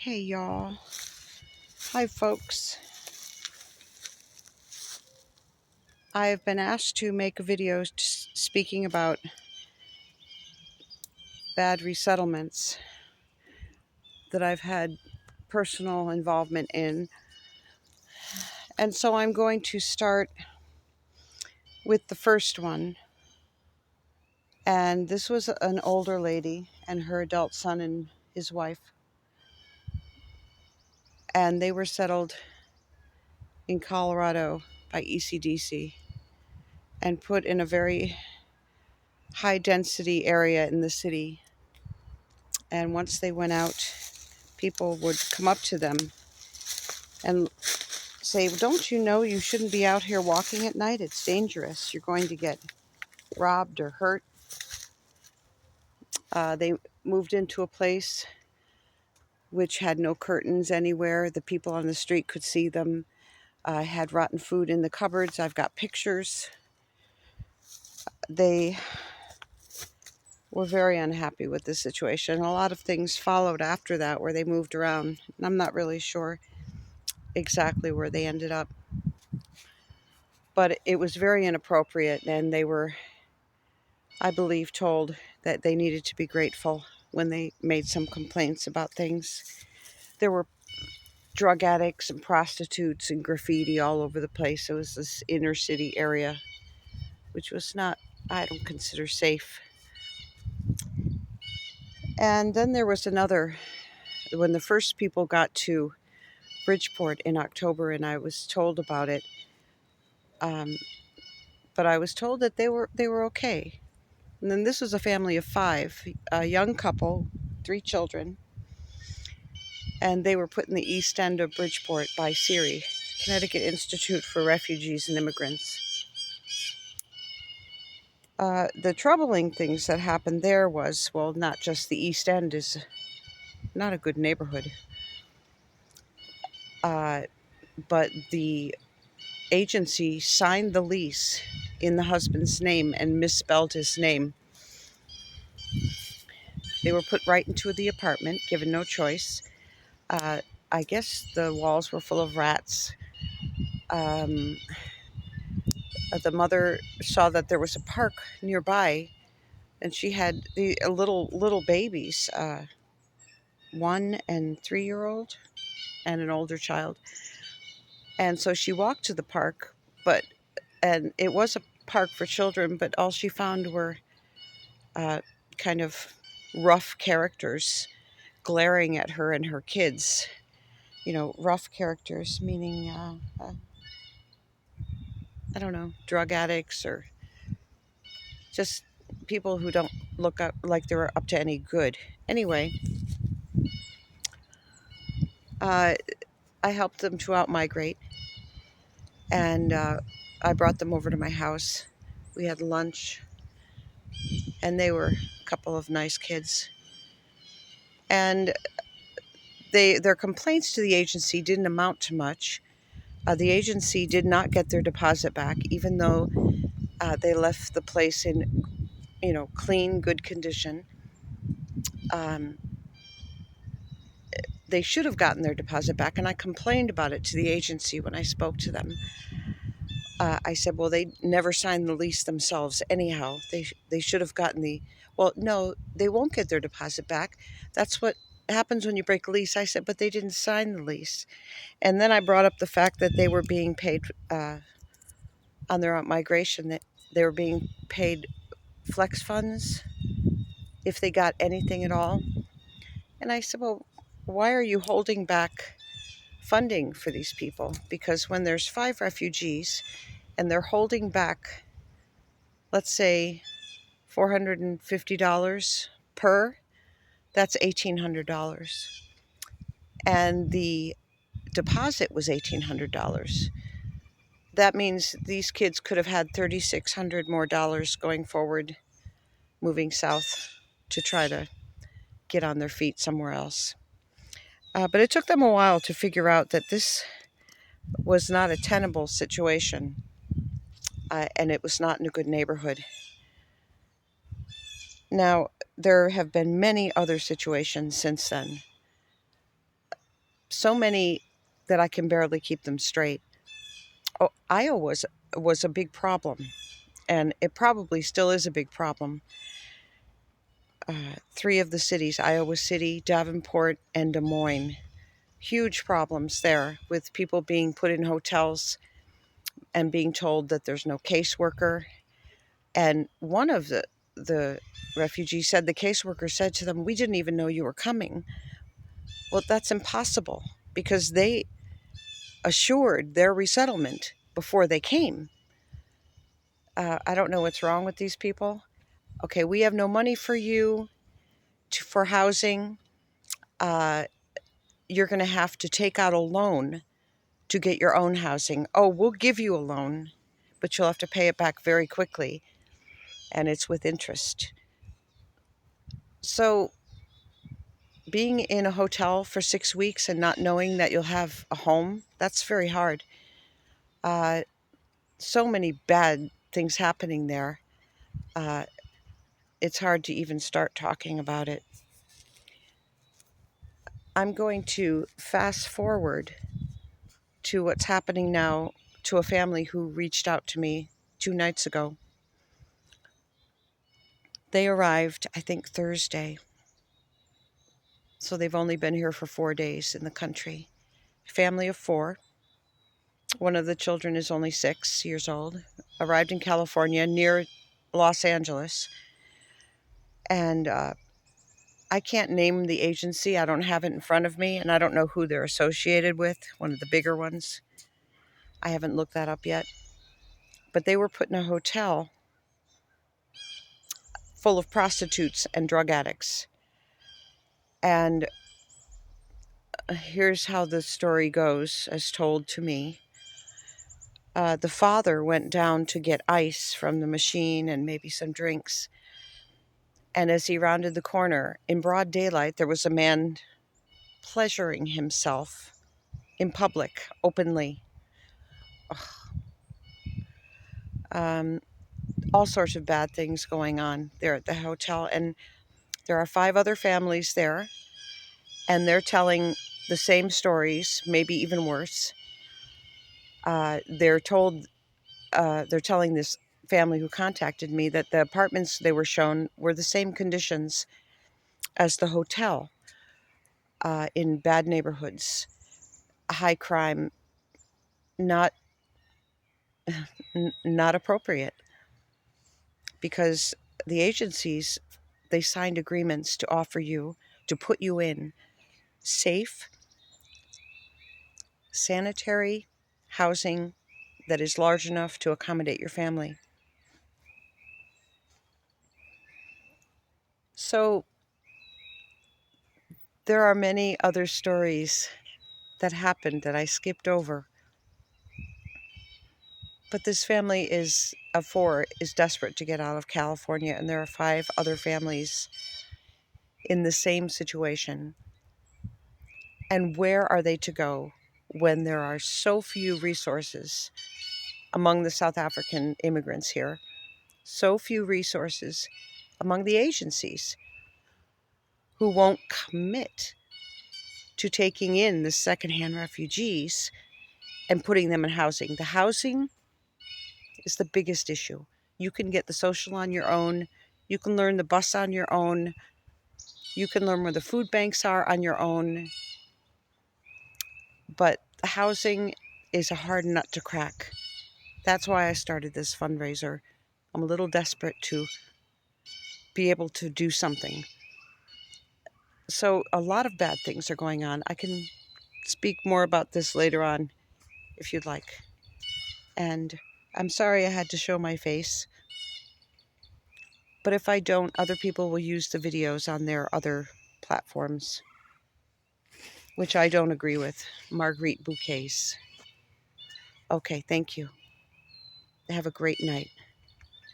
Hey y'all. Hi folks. I have been asked to make a video speaking about bad resettlements that I've had personal involvement in. And so I'm going to start with the first one. And this was an older lady and her adult son and his wife. And they were settled in Colorado by ECDC and put in a very high density area in the city. And once they went out, people would come up to them and say, don't you know you shouldn't be out here walking at night? It's dangerous. You're going to get robbed or hurt. They moved into a place which had no curtains anywhere. The people on the street could see them. Had rotten food in the cupboards. I've got pictures. They were very unhappy with the situation. A lot of things followed after that where they moved around. I'm not really sure exactly where they ended up. But it was very inappropriate, and they were, I believe, told that they needed to be grateful when they made some complaints about things. There were drug addicts and prostitutes and graffiti all over the place. It was this inner city area, which was not, I don't consider safe. And then there was another, when the first people got to Bridgeport in October, and I was told about it, but I was told that they were okay. And then this was a family of 5, a young couple, 3 children, and they were put in the east end of Bridgeport by CIRI, Connecticut Institute for Refugees and Immigrants. The troubling things that happened there was, well, not just the east end is not a good neighborhood, but the agency signed the lease in the husband's name and misspelled his name. They were put right into the apartment, given no choice. I guess the walls were full of rats. The mother saw that there was a park nearby, and she had the little babies, 1 and 3-year-old, and an older child. And so she walked to the park, and it was a park for children, but all she found were kind of rough characters glaring at her and her kids. You know, rough characters meaning, I don't know, drug addicts or just people who don't look up like they're up to any good. Anyway, I helped them to out-migrate, and I brought them over to my house. We had lunch, and they were a couple of nice kids. And their complaints to the agency didn't amount to much. The agency did not get their deposit back, even though they left the place in, clean, good condition. They should have gotten their deposit back, and I complained about it to the agency when I spoke to them. I said, well, they never signed the lease themselves anyhow. They should have gotten well, no, they won't get their deposit back. That's what happens when you break a lease. I said, but they didn't sign the lease. And then I brought up the fact that they were being paid on their migration, that they were being paid flex funds if they got anything at all. And I said, well, why are you holding back funding for these people? Because when there's 5 refugees and they're holding back, let's say, $450 per, that's $1,800. And the deposit was $1,800. That means these kids could have had $3,600 more going forward, moving south to try to get on their feet somewhere else. But it took them a while to figure out that this was not a tenable situation, and it was not in a good neighborhood. Now, there have been many other situations since then. So many that I can barely keep them straight. Oh, Iowa was a big problem, and it probably still is a big problem. Three of the cities, Iowa City, Davenport, and Des Moines, huge problems there with people being put in hotels and being told that there's no caseworker. And one of the refugees said the caseworker said to them, "We didn't even know you were coming." Well, that's impossible because they assured their resettlement before they came. I don't know what's wrong with these people. Okay, we have no money for you for housing. Uh, you're going to have to take out a loan to get your own housing. Oh, we'll give you a loan, but you'll have to pay it back very quickly, and it's with interest. So, being in a hotel for 6 weeks and not knowing that you'll have a home, that's very hard. Uh, so many bad things happening there. Uh, it's hard to even start talking about it. I'm going to fast forward to what's happening now to a family who reached out to me 2 nights ago. They arrived, I think, Thursday. So they've only been here for 4 days in the country. Family of four. One of the children is only 6 years old. Arrived in California near Los Angeles. And I can't name the agency. I don't have it in front of me. And I don't know who they're associated with, one of the bigger ones. I haven't looked that up yet. But they were put in a hotel full of prostitutes and drug addicts. And here's how the story goes, as told to me. The father went down to get ice from the machine and maybe some drinks. And as he rounded the corner, in broad daylight, there was a man pleasuring himself in public, openly. Um, all sorts of bad things going on there at the hotel. And there are 5 other families there, and they're telling the same stories, maybe even worse. They're telling this family who contacted me that the apartments they were shown were the same conditions as the hotel, in bad neighborhoods, high crime, not not appropriate, because the agencies, they signed agreements to offer you, to put you in safe, sanitary housing that is large enough to accommodate your family. So there are many other stories that happened that I skipped over. But this family is of four is desperate to get out of California, and there are 5 other families in the same situation. And where are they to go when there are so few resources among the South African immigrants here? So few resources among the agencies who won't commit to taking in the secondhand refugees and putting them in housing. The housing is the biggest issue. You can get the social on your own. You can learn the bus on your own. You can learn where the food banks are on your own. But the housing is a hard nut to crack. That's why I started this fundraiser. I'm a little desperate to be able to do something. So a lot of bad things are going on. I can speak more about this later on if you'd like. And I'm sorry I had to show my face. But if I don't, other people will use the videos on their other platforms, which I don't agree with. Marguerite Bouquets. Okay, thank you. Have a great night.